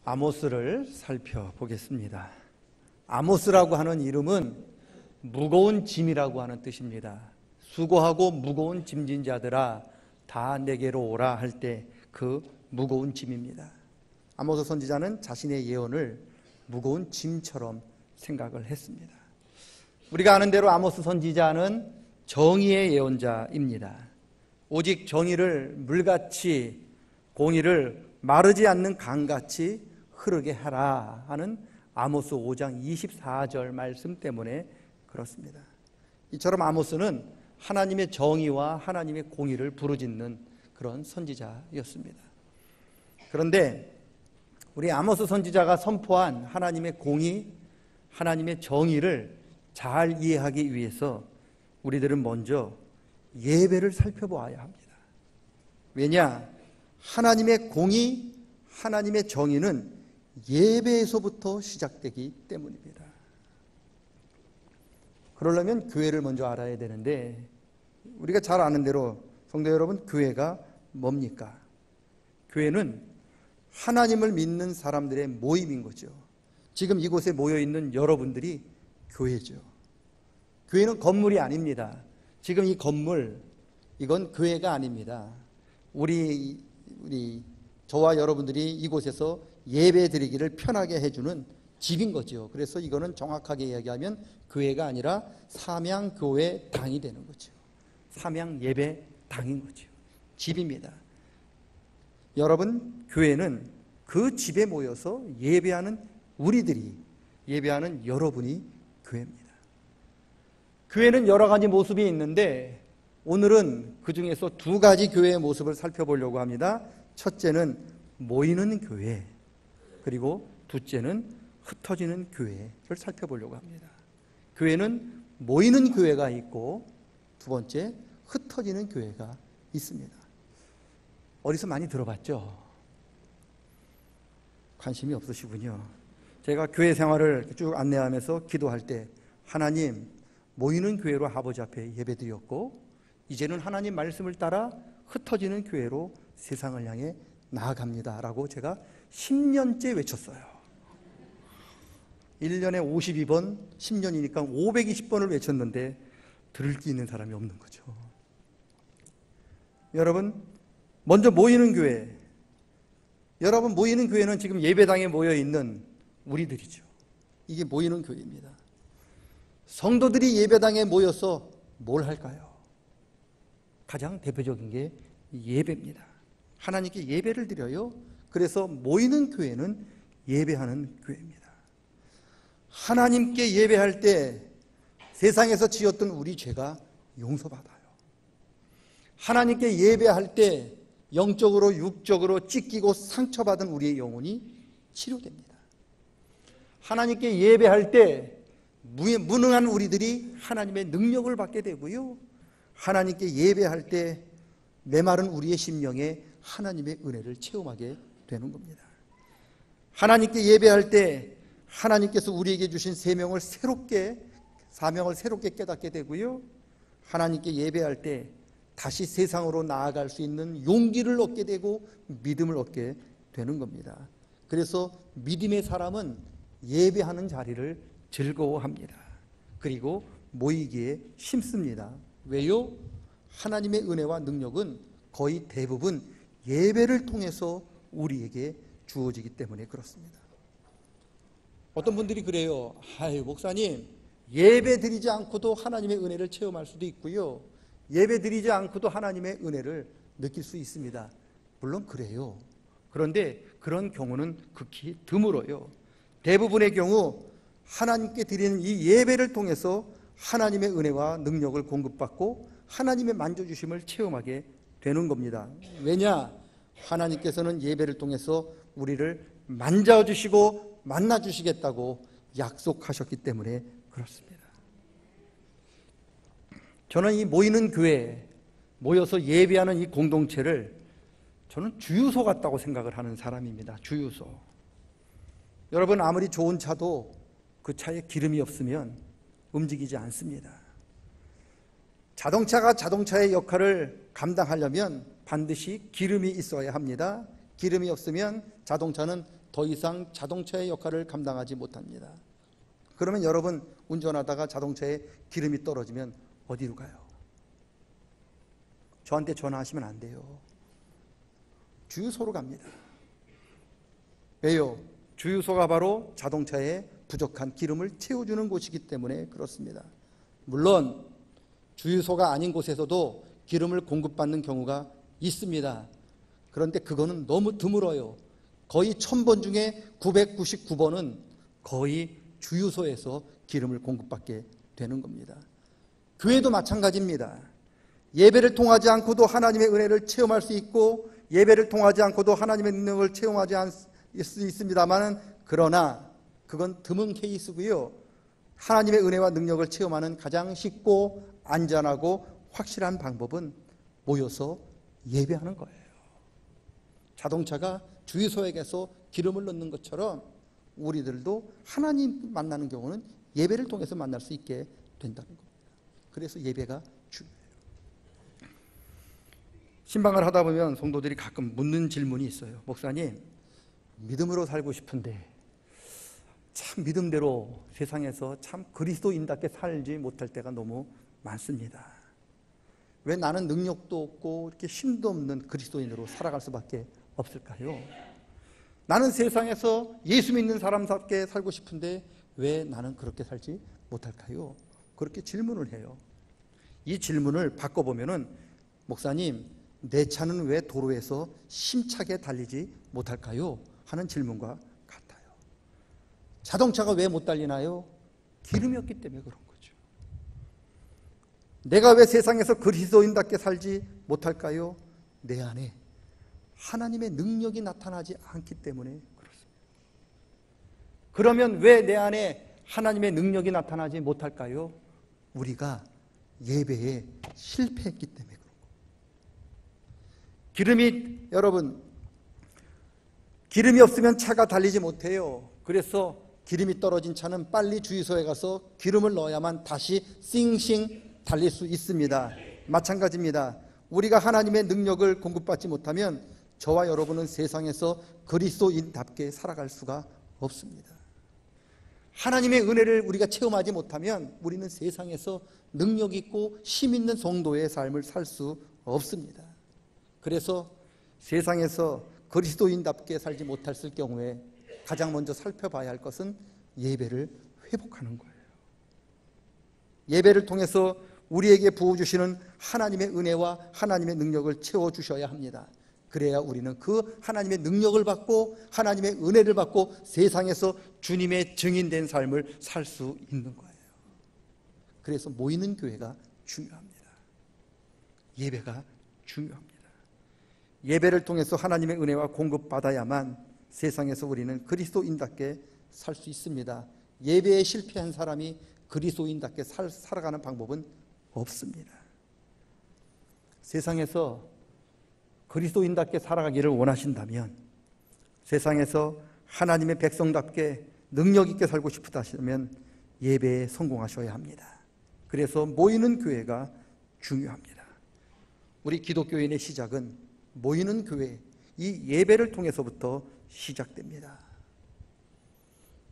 아모스를 살펴보겠습니다. 아모스라고 하는 이름은 무거운 짐이라고 하는 뜻입니다. 수고하고 무거운 짐진 자들아 다 내게로 오라 할 때 그 무거운 짐입니다. 아모스 선지자는 자신의 예언을 무거운 짐처럼 생각을 했습니다. 우리가 아는 대로 아모스 선지자는 정의의 예언자입니다. 오직 정의를 물같이, 공의를 마르지 않는 강같이 흐르게 하라 하는 아모스 5장 24절 말씀 때문에 그렇습니다. 이처럼 아모스는 하나님의 정의와 하나님의 공의를 부르짖는 그런 선지자였습니다. 그런데 우리 아모스 선지자가 선포한 하나님의 공의, 하나님의 정의를 잘 이해하기 위해서 우리들은 먼저 예배를 살펴보아야 합니다. 왜냐? 하나님의 공의, 하나님의 정의는 예배에서부터 시작되기 때문입니다. 그러려면 교회를 먼저 알아야 되는데, 우리가 잘 아는 대로 성도 여러분, 교회가 뭡니까? 교회는 하나님을 믿는 사람들의 모임인 거죠. 지금 이곳에 모여있는 여러분들이 교회죠. 교회는 건물이 아닙니다. 지금 이 건물, 이건 교회가 아닙니다. 저와 여러분들이 이곳에서 예배 드리기를 편하게 해주는 집인 거죠. 그래서 이거는 정확하게 이야기하면 교회가 아니라 삼양교회당이 되는 거죠. 삼양예배당인 거죠. 집입니다. 여러분, 교회는 그 집에 모여서 예배하는 우리들이, 예배하는 여러분이 교회입니다. 교회는 여러 가지 모습이 있는데 오늘은 그 중에서 두 가지 교회의 모습을 살펴보려고 합니다. 첫째는 모이는 교회, 그리고 둘째는 흩어지는 교회를 살펴보려고 합니다. 교회는 모이는 교회가 있고 두 번째 흩어지는 교회가 있습니다. 어디서 많이 들어봤죠? 관심이 없으시군요. 제가 교회 생활을 쭉 안내하면서 기도할 때 하나님, 모이는 교회로 아버지 앞에 예배드렸고 이제는 하나님 말씀을 따라 흩어지는 교회로 세상을 향해 나아갑니다 라고 제가 10년째 외쳤어요. 1년에 52번, 10년이니까 520번을 외쳤는데 들을 게 있는 사람이 없는 거죠. 여러분, 먼저 모이는 교회, 여러분 모이는 교회는 지금 예배당에 모여있는 우리들이죠. 이게 모이는 교회입니다. 성도들이 예배당에 모여서 뭘 할까요? 가장 대표적인 게 예배입니다. 하나님께 예배를 드려요. 그래서 모이는 교회는 예배하는 교회입니다. 하나님께 예배할 때 세상에서 지었던 우리 죄가 용서받아요. 하나님께 예배할 때 영적으로 육적으로 찢기고 상처받은 우리의 영혼이 치료됩니다. 하나님께 예배할 때 무능한 우리들이 하나님의 능력을 받게 되고요, 하나님께 예배할 때 메마른 우리의 심령에 하나님의 은혜를 체험하게 되는 겁니다. 하나님께 예배할 때 하나님께서 우리에게 주신 사명을 새롭게 깨닫게 되고요, 하나님께 예배할 때 다시 세상으로 나아갈 수 있는 용기를 얻게 되고 믿음을 얻게 되는 겁니다. 그래서 믿음의 사람은 예배하는 자리를 즐거워합니다. 그리고 모이기에 힘씁니다. 왜요? 하나님의 은혜와 능력은 거의 대부분 예배를 통해서 우리에게 주어지기 때문에 그렇습니다. 어떤 분들이 그래요. 아유, 목사님, 예배 드리지 않고도 하나님의 은혜를 체험할 수도 있고요, 예배 드리지 않고도 하나님의 은혜를 느낄 수 있습니다. 물론 그래요. 그런데 그런 경우는 극히 드물어요. 대부분의 경우 하나님께 드리는 이 예배를 통해서 하나님의 은혜와 능력을 공급받고 하나님의 만져주심을 체험하게 되는 겁니다. 왜냐? 하나님께서는 예배를 통해서 우리를 만져주시고 만나주시겠다고 약속하셨기 때문에 그렇습니다. 저는 이 모이는 교회, 모여서 예배하는 이 공동체를 저는 주유소 같다고 생각을 하는 사람입니다. 주유소. 여러분, 아무리 좋은 차도 그 차에 기름이 없으면 움직이지 않습니다. 자동차가 자동차의 역할을 감당하려면 반드시 기름이 있어야 합니다. 기름이 없으면 자동차는 더 이상 자동차의 역할을 감당하지 못합니다. 그러면 여러분 운전하다가 자동차에 기름이 떨어지면 어디로 가요? 저한테 전화하시면 안 돼요. 주유소로 갑니다. 왜요? 주유소가 바로 자동차에 부족한 기름을 채워주는 곳이기 때문에 그렇습니다. 물론 주유소가 아닌 곳에서도 기름을 공급받는 경우가 있습니다. 그런데 그거는 너무 드물어요. 거의 1000번 중에 999번은 거의 주유소에서 기름을 공급받게 되는 겁니다. 교회도 마찬가지입니다. 예배를 통하지 않고도 하나님의 은혜를 체험할 수 있고, 예배를 통하지 않고도 하나님의 능력을 체험하지 않을 수 있습니다만, 그러나 그건 드문 케이스고요. 하나님의 은혜와 능력을 체험하는 가장 쉽고 안전하고 확실한 방법은 모여서 예배하는 거예요. 자동차가 주유소에 가서 기름을 넣는 것처럼 우리들도 하나님 만나는 경우는 예배를 통해서 만날 수 있게 된다는 겁니다. 그래서 예배가 중요해요. 신방을 하다 보면 성도들이 가끔 묻는 질문이 있어요. 목사님, 믿음으로 살고 싶은데 참 믿음대로 세상에서 참 그리스도인답게 살지 못할 때가 너무 많습니다. 왜 나는 능력도 없고 이렇게 힘도 없는 그리스도인으로 살아갈 수밖에 없을까요? 나는 세상에서 예수 믿는 사람답게 살고 싶은데 왜 나는 그렇게 살지 못할까요? 그렇게 질문을 해요. 이 질문을 바꿔보면은, 목사님, 내 차는 왜 도로에서 힘차게 달리지 못할까요? 하는 질문과 같아요. 자동차가 왜 못 달리나요? 기름이 없기 때문에 그런 거죠. 내가 왜 세상에서 그리스도인답게 살지 못할까요? 내 안에 하나님의 능력이 나타나지 않기 때문에 그렇습니다. 그러면 왜 내 안에 하나님의 능력이 나타나지 못할까요? 우리가 예배에 실패했기 때문에 그런 거예요. 기름이 없으면 차가 달리지 못해요. 그래서 기름이 떨어진 차는 빨리 주유소에 가서 기름을 넣어야만 다시 싱싱 달릴 수 있습니다. 마찬가지입니다. 우리가 하나님의 능력을 공급받지 못하면 저와 여러분은 세상에서 그리스도인답게 살아갈 수가 없습니다. 하나님의 은혜를 우리가 체험하지 못하면 우리는 세상에서 능력 있고 힘 있는 성도의 삶을 살 수 없습니다. 그래서 세상에서 그리스도인답게 살지 못했을 경우에 가장 먼저 살펴봐야 할 것은 예배를 회복하는 거예요. 예배를 통해서 우리에게 부어주시는 하나님의 은혜와 하나님의 능력을 채워주셔야 합니다. 그래야 우리는 그 하나님의 능력을 받고 하나님의 은혜를 받고 세상에서 주님의 증인된 삶을 살 수 있는 거예요. 그래서 모이는 교회가 중요합니다. 예배가 중요합니다. 예배를 통해서 하나님의 은혜와 공급받아야만 세상에서 우리는 그리스도인답게 살 수 있습니다. 예배에 실패한 사람이 그리스도인답게 살아가는 방법은 없습니다. 세상에서 그리스도인답게 살아가기를 원하신다면, 세상에서 하나님의 백성답게 능력 있게 살고 싶으시다면 예배에 성공하셔야 합니다. 그래서 모이는 교회가 중요합니다. 우리 기독교인의 시작은 모이는 교회, 이 예배를 통해서부터 시작됩니다.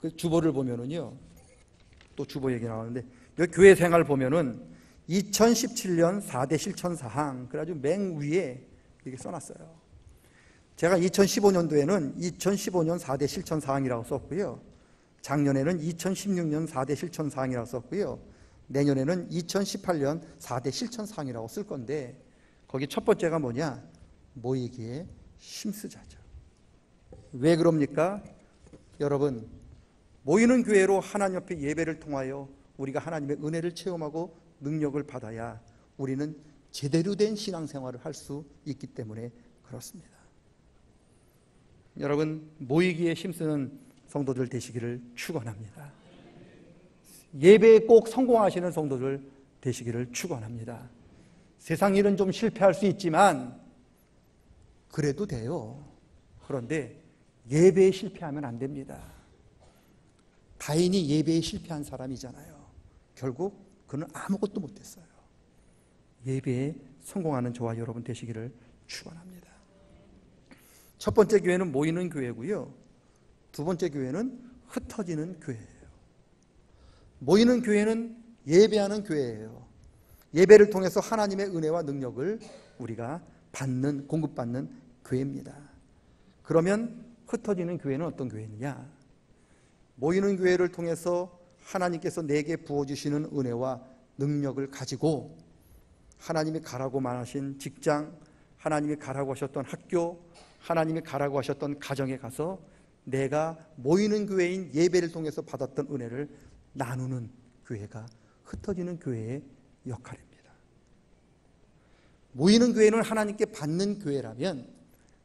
그 주보를 보면은요, 또 주보 얘기 나오는데, 여기 교회 생활 보면은 2017년 4대 실천 사항, 그래가지고 맨 위에 이렇게 써놨어요. 제가 2015년도에는 2015년 4대 실천 사항이라고 썼고요. 작년에는 2016년 4대 실천 사항이라고 썼고요. 내년에는 2018년 4대 실천 사항이라고 쓸 건데, 거기 첫 번째가 뭐냐? 모이기에 힘쓰자죠. 왜 그럽니까? 여러분, 모이는 교회로 하나님 앞에 예배를 통하여 우리가 하나님의 은혜를 체험하고 능력을 받아야 우리는 제대로 된 신앙생활을 할 수 있기 때문에 그렇습니다. 여러분, 모이기에 힘쓰는 성도들 되시기를 축원합니다. 예배에 꼭 성공하시는 성도들 되시기를 축원합니다. 세상 일은 좀 실패할 수 있지만 그래도 돼요. 그런데 예배에 실패하면 안 됩니다. 다인이 예배에 실패한 사람이잖아요. 결국 그는 아무것도 못했어요. 예배에 성공하는 저와 여러분 되시기를 축원합니다. 첫 번째 교회는 모이는 교회고요. 두 번째 교회는 흩어지는 교회예요. 모이는 교회는 예배하는 교회예요. 예배를 통해서 하나님의 은혜와 능력을 우리가 공급받는 교회입니다. 그러면 흩어지는 교회는 어떤 교회느냐? 모이는 교회를 통해서 하나님께서 내게 부어주시는 은혜와 능력을 가지고 하나님이 가라고 말하신 직장, 하나님이 가라고 하셨던 학교, 하나님이 가라고 하셨던 가정에 가서 내가 모이는 교회인 예배를 통해서 받았던 은혜를 나누는 교회가 흩어지는 교회의 역할입니다. 모이는 교회는 하나님께 받는 교회라면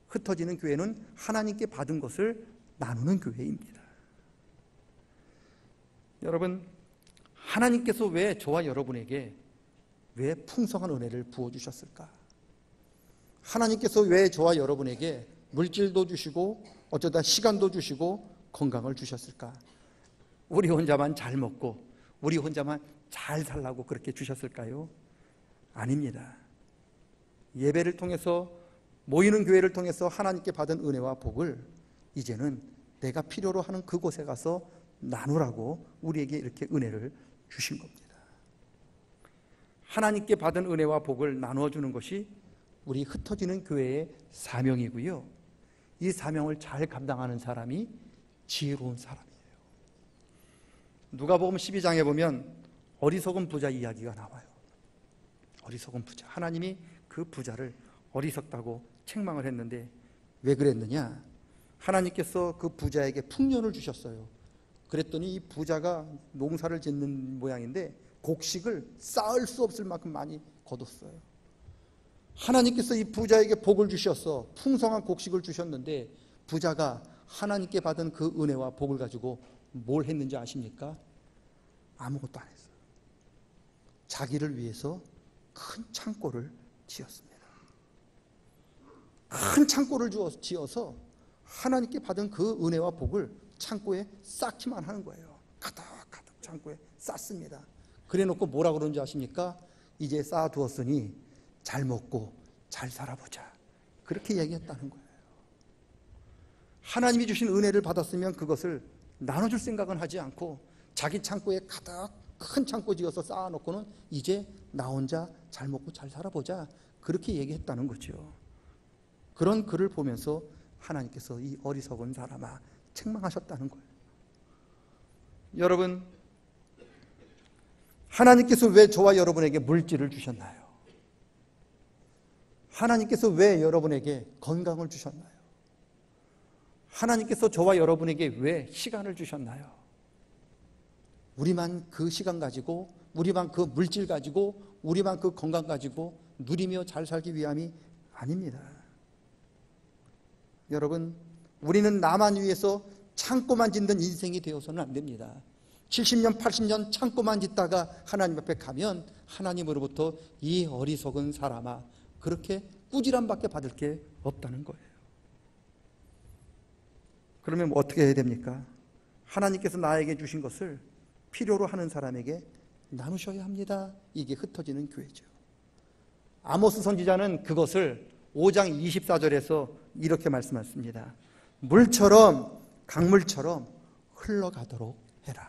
흩어지는 교회는 하나님께 받은 것을 나누는 교회입니다. 여러분, 하나님께서 왜 저와 여러분에게 왜 풍성한 은혜를 부어주셨을까? 하나님께서 왜 저와 여러분에게 물질도 주시고 어쩌다 시간도 주시고 건강을 주셨을까? 우리 혼자만 잘 먹고 우리 혼자만 잘 살라고 그렇게 주셨을까요? 아닙니다. 예배를 통해서 모이는 교회를 통해서 하나님께 받은 은혜와 복을 이제는 내가 필요로 하는 그곳에 가서 나누라고 우리에게 이렇게 은혜를 주신 겁니다. 하나님께 받은 은혜와 복을 나누어 주는 것이 우리 흩어지는 교회의 사명이고요. 이 사명을 잘 감당하는 사람이 지혜로운 사람이에요. 누가복음 12장에 보면 어리석은 부자 이야기가 나와요. 어리석은 부자. 하나님이 그 부자를 어리석다고 책망을 했는데 왜 그랬느냐? 하나님께서 그 부자에게 풍년을 주셨어요. 그랬더니 이 부자가 농사를 짓는 모양인데 곡식을 쌓을 수 없을 만큼 많이 거뒀어요. 하나님께서 이 부자에게 복을 주셔서 풍성한 곡식을 주셨는데 부자가 하나님께 받은 그 은혜와 복을 가지고 뭘 했는지 아십니까? 아무것도 안 했어요. 자기를 위해서 큰 창고를 지었습니다. 큰 창고를 지어서 하나님께 받은 그 은혜와 복을 창고에 쌓기만 하는 거예요. 가득 창고에 쌓습니다. 그래 놓고 뭐라 그러는지 아십니까? 이제 쌓아두었으니 잘 먹고 잘 살아보자. 그렇게 얘기했다는 거예요. 하나님이 주신 은혜를 받았으면 그것을 나눠줄 생각은 하지 않고 자기 창고에 가득 큰 창고 지어서 쌓아놓고는 이제 나 혼자 잘 먹고 잘 살아보자. 그렇게 얘기했다는 거죠. 그런 글을 보면서 하나님께서 이 어리석은 사람아 책망하셨다는 거예요. 여러분, 하나님께서 왜 저와 여러분에게 물질을 주셨나요? 하나님께서 왜 여러분에게 건강을 주셨나요? 하나님께서 저와 여러분에게 왜 시간을 주셨나요? 우리만 그 시간 가지고, 우리만 그 물질 가지고, 우리만 그 건강 가지고 누리며 잘 살기 위함이 아닙니다. 여러분, 우리는 나만 위해서 창고만 짓는 인생이 되어서는 안 됩니다. 70년, 80년 창고만 짓다가 하나님 앞에 가면 하나님으로부터 이 어리석은 사람아 그렇게 꾸지람밖에 받을 게 없다는 거예요. 그러면 어떻게 해야 됩니까? 하나님께서 나에게 주신 것을 필요로 하는 사람에게 나누셔야 합니다. 이게 흩어지는 교회죠. 아모스 선지자는 그것을 5장 24절에서 이렇게 말씀하십니다. 물처럼 강물처럼 흘러가도록 해라.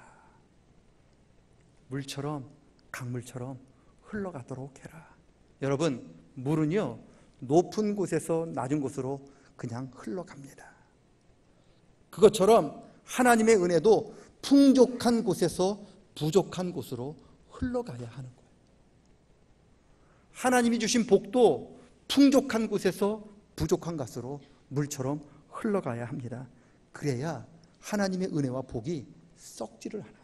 물처럼 강물처럼 흘러가도록 해라. 여러분, 물은요 높은 곳에서 낮은 곳으로 그냥 흘러갑니다. 그것처럼 하나님의 은혜도 풍족한 곳에서 부족한 곳으로 흘러가야 하는 거예요. 하나님이 주신 복도 풍족한 곳에서 부족한 곳으로 물처럼 흘러가야 합니다. 그래야 하나님의 은혜와 복이 썩지를 않아요.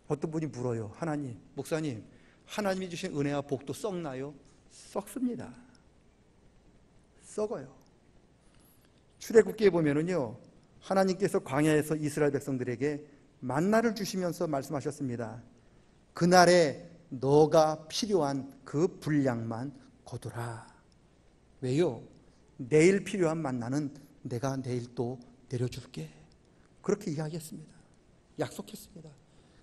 어떤 분이 물어요. 하나님, 목사님, 하나님이 주신 은혜와 복도 썩나요? 썩습니다. 썩어요. 출애굽기에 보면은요, 하나님께서 광야에서 이스라엘 백성들에게 만나를 주시면서 말씀하셨습니다. 그날에 너가 필요한 그 분량만 거두라. 왜요? 내일 필요한 만나는 내가 내일 또 내려줄게. 그렇게 이야기했습니다. 약속했습니다.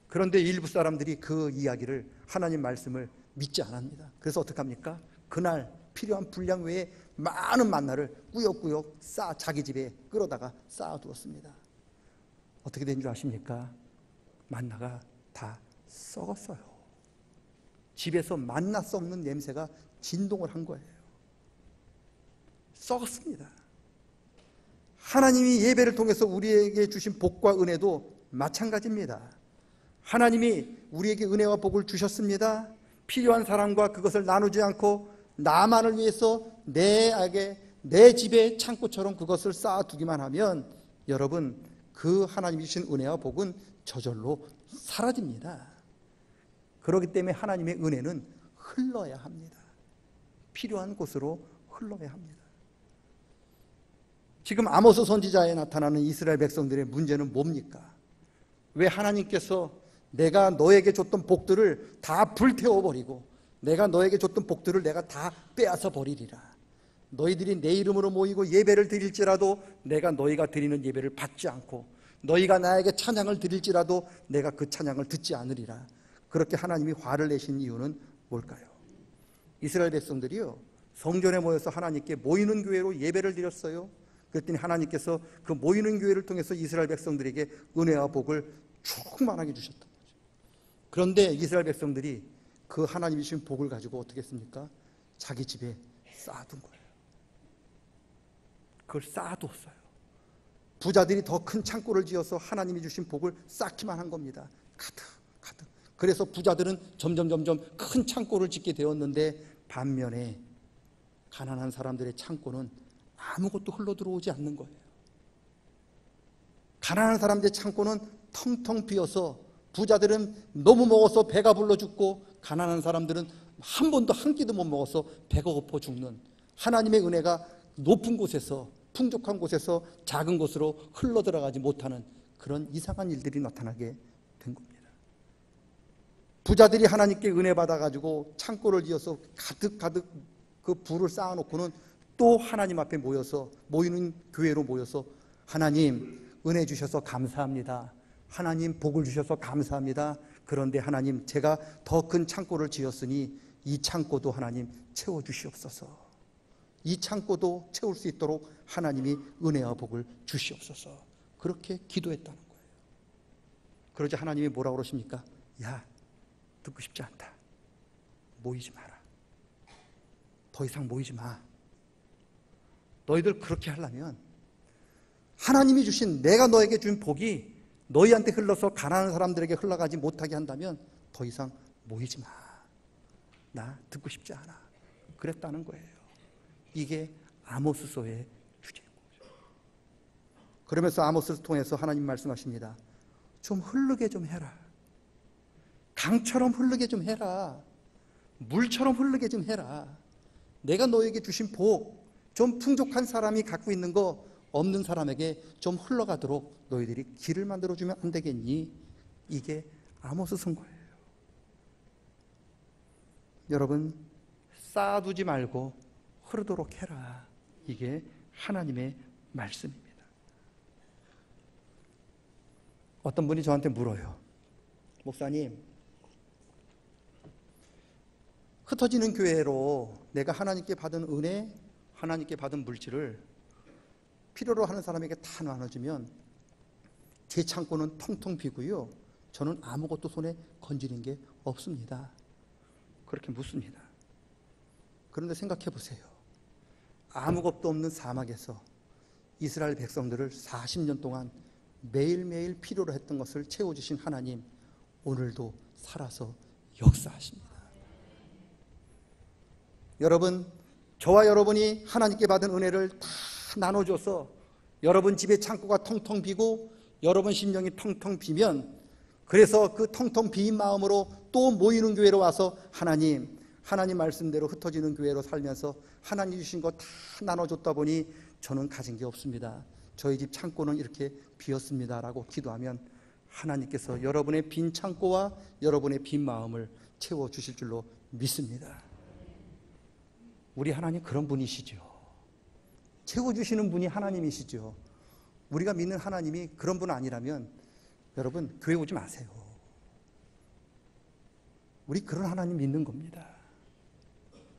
그런데 일부 사람들이 그 이야기를, 하나님 말씀을 믿지 않습니다. 그래서 어떡합니까? 그날 필요한 분량 외에 많은 만나를 꾸역꾸역 자기 집에 끌어다가 쌓아두었습니다. 어떻게 된 줄 아십니까? 만나가 다 썩었어요. 집에서 만나 썩는 냄새가 진동을 한 거예요. 썩었습니다. 하나님이 예배를 통해서 우리에게 주신 복과 은혜도 마찬가지입니다. 하나님이 우리에게 은혜와 복을 주셨습니다. 필요한 사람과 그것을 나누지 않고 나만을 위해서 내 집에 창고처럼 그것을 쌓아두기만 하면 여러분, 그 하나님이 주신 은혜와 복은 저절로 사라집니다. 그렇기 때문에 하나님의 은혜는 흘러야 합니다. 필요한 곳으로 흘러야 합니다. 지금 아모스 선지자에 나타나는 이스라엘 백성들의 문제는 뭡니까? 왜 하나님께서 내가 너에게 줬던 복들을 다 불태워버리고 내가 너에게 줬던 복들을 내가 다 빼앗아 버리리라. 너희들이 내 이름으로 모이고 예배를 드릴지라도 내가 너희가 드리는 예배를 받지 않고 너희가 나에게 찬양을 드릴지라도 내가 그 찬양을 듣지 않으리라. 그렇게 하나님이 화를 내신 이유는 뭘까요? 이스라엘 백성들이요, 성전에 모여서 하나님께 모이는 교회로 예배를 드렸어요. 그랬더니 하나님께서 그 모이는 교회를 통해서 이스라엘 백성들에게 은혜와 복을 충만하게 주셨던 거죠. 그런데 이스라엘 백성들이 그 하나님이 주신 복을 가지고 어떻게 했습니까? 자기 집에 쌓아둔 거예요. 그걸 쌓아두었어요. 부자들이 더 큰 창고를 지어서 하나님이 주신 복을 쌓기만 한 겁니다. 가득. 그래서 부자들은 점점 큰 창고를 짓게 되었는데 반면에 가난한 사람들의 창고는 아무것도 흘러들어오지 않는 거예요. 가난한 사람들의 창고는 텅텅 비어서 부자들은 너무 먹어서 배가 불러 죽고 가난한 사람들은 한 번도 한 끼도 못 먹어서 배가 고파 죽는, 하나님의 은혜가 높은 곳에서 풍족한 곳에서 작은 곳으로 흘러들어가지 못하는 그런 이상한 일들이 나타나게 된 겁니다. 부자들이 하나님께 은혜 받아가지고 창고를 지어서 가득 그 부를 쌓아놓고는 또 하나님 앞에 모이는 교회로 모여서 하나님 은혜 주셔서 감사합니다. 하나님 복을 주셔서 감사합니다. 그런데 하나님, 제가 더 큰 창고를 지었으니 이 창고도 하나님 채워주시옵소서. 이 창고도 채울 수 있도록 하나님이 은혜와 복을 주시옵소서. 그렇게 기도했다는 거예요. 그러자 하나님이 뭐라고 그러십니까? 야, 듣고 싶지 않다. 모이지 마라. 더 이상 모이지 마. 너희들 그렇게 하려면 하나님이 주신, 내가 너에게 준 복이 너희한테 흘러서 가난한 사람들에게 흘러가지 못하게 한다면 더 이상 모이지 마. 나 듣고 싶지 않아. 그랬다는 거예요. 이게 아모스서의 주제인 거죠. 그러면서 아모스를 통해서 하나님 말씀하십니다. 좀 흐르게 좀 해라. 강처럼 흐르게 좀 해라. 물처럼 흐르게 좀 해라. 내가 너에게 주신 복, 좀 풍족한 사람이 갖고 있는 거 없는 사람에게 좀 흘러가도록 너희들이 길을 만들어주면 안 되겠니? 이게 아모스 선거예요. 여러분, 쌓아두지 말고 흐르도록 해라. 이게 하나님의 말씀입니다. 어떤 분이 저한테 물어요. 목사님, 흩어지는 교회로 내가 하나님께 받은 은혜, 하나님께 받은 물질을 필요로 하는 사람에게 다 나눠주면 제 창고는 텅텅 비고요, 저는 아무것도 손에 건지는 게 없습니다. 그렇게 묻습니다. 그런데 생각해 보세요. 아무것도 없는 사막에서 이스라엘 백성들을 40년 동안 매일매일 필요로 했던 것을 채워주신 하나님, 오늘도 살아서 역사하십니다. 여러분, 저와 여러분이 하나님께 받은 은혜를 다 나눠줘서 여러분 집에 창고가 텅텅 비고 여러분 심령이 텅텅 비면, 그래서 그 텅텅 빈 마음으로 또 모이는 교회로 와서 하나님 말씀대로 흩어지는 교회로 살면서 하나님 주신 거 다 나눠줬다 보니 저는 가진 게 없습니다. 저희 집 창고는 이렇게 비었습니다 라고 기도하면 하나님께서 여러분의 빈 창고와 여러분의 빈 마음을 채워주실 줄로 믿습니다. 우리 하나님 그런 분이시죠. 채워주시는 분이 하나님이시죠. 우리가 믿는 하나님이 그런 분 아니라면 여러분 교회 오지 마세요. 우리 그런 하나님 믿는 겁니다.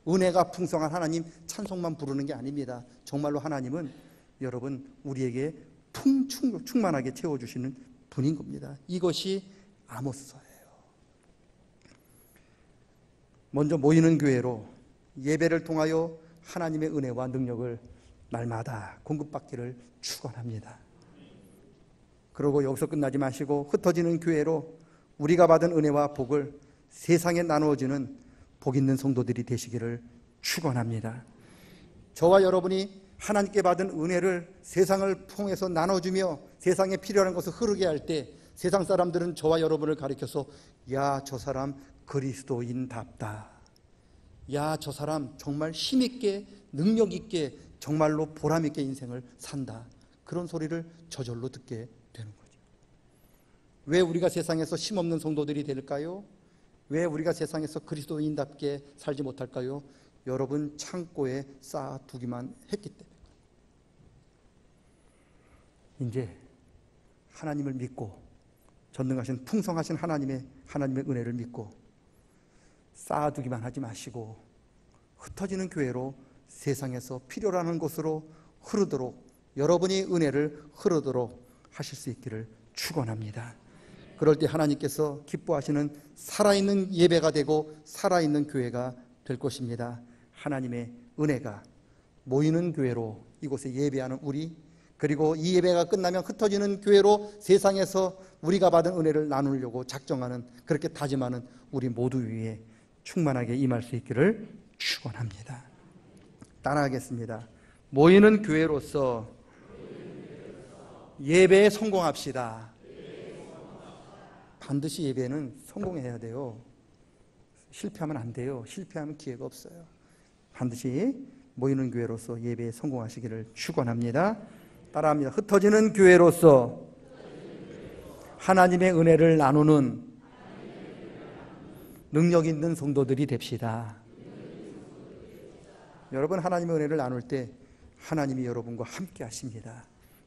은혜가 풍성한 하나님 찬송만 부르는 게 아닙니다. 정말로 하나님은 여러분 우리에게 충만하게 채워주시는 분인 겁니다. 이것이 아모스서예요. 먼저 모이는 교회로 예배를 통하여 하나님의 은혜와 능력을 날마다 공급받기를 축원합니다. 그리고 여기서 끝나지 마시고 흩어지는 교회로 우리가 받은 은혜와 복을 세상에 나누어지는 복 있는 성도들이 되시기를 축원합니다. 저와 여러분이 하나님께 받은 은혜를 세상을 통해서 나눠주며 세상에 필요한 것을 흐르게 할 때 세상 사람들은 저와 여러분을 가리켜서 야, 저 사람 그리스도인답다. 야, 저 사람 정말 힘있게 능력있게 정말로 보람있게 인생을 산다. 그런 소리를 저절로 듣게 되는 거죠. 왜 우리가 세상에서 힘없는 성도들이 될까요? 왜 우리가 세상에서 그리스도인답게 살지 못할까요? 여러분 창고에 쌓아두기만 했기 때문에. 이제 하나님을 믿고 전능하신 풍성하신 하나님의 은혜를 믿고 쌓아두기만 하지 마시고 흩어지는 교회로 세상에서 필요로 하는 곳으로 흐르도록 여러분이 은혜를 흐르도록 하실 수 있기를 축원합니다. 그럴 때 하나님께서 기뻐하시는 살아있는 예배가 되고 살아있는 교회가 될 것입니다. 하나님의 은혜가 모이는 교회로 이곳에 예배하는 우리, 그리고 이 예배가 끝나면 흩어지는 교회로 세상에서 우리가 받은 은혜를 나누려고 작정하는, 그렇게 다짐하는 우리 모두 위에 충만하게 임할 수 있기를 축원합니다. 따라하겠습니다. 모이는 교회로서 예배에 성공합시다. 반드시 예배는 성공해야 돼요. 실패하면 안 돼요. 실패하면 기회가 없어요. 반드시 모이는 교회로서 예배에 성공하시기를 축원합니다. 따라합니다. 흩어지는 교회로서 하나님의 은혜를 나누는 능력 있는 성도들이 됩시다. 여러분 하나님의 은혜를 나눌 때 하나님이 여러분과 함께 하십니다.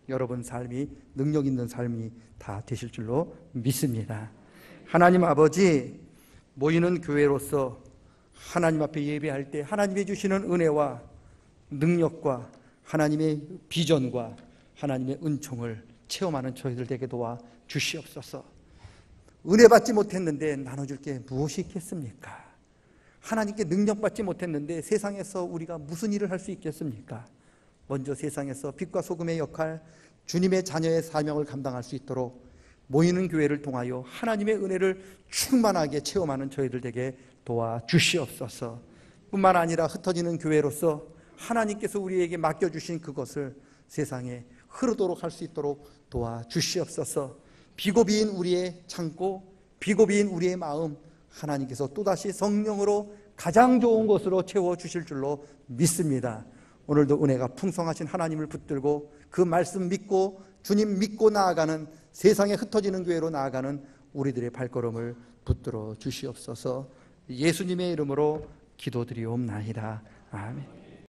여러분 삶이 능력 있는 삶이 다 되실 줄로 믿습니다. 하나님 아버지, 모이는 교회로서 하나님 앞에 예배할 때 하나님이 주시는 은혜와 능력과 하나님의 비전과 하나님의 은총을 체험하는 저희들 되게 도와 주시옵소서. 은혜 받지 못했는데 나눠줄 게 무엇이 있겠습니까? 하나님께 능력받지 못했는데 세상에서 우리가 무슨 일을 할 수 있겠습니까? 먼저 세상에서 빛과 소금의 역할, 주님의 자녀의 사명을 감당할 수 있도록 모이는 교회를 통하여 하나님의 은혜를 충만하게 체험하는 저희들 되게 도와주시옵소서. 뿐만 아니라 흩어지는 교회로서 하나님께서 우리에게 맡겨주신 그것을 세상에 흐르도록 할 수 있도록 도와주시옵소서. 비고비인 우리의 창고, 비고비인 우리의 마음, 하나님께서 또다시 성령으로 가장 좋은 것으로 채워주실 줄로 믿습니다. 오늘도 은혜가 풍성하신 하나님을 붙들고 그 말씀 믿고 주님 믿고 나아가는, 세상에 흩어지는 교회로 나아가는 우리들의 발걸음을 붙들어 주시옵소서. 예수님의 이름으로 기도드리옵나이다. 아멘.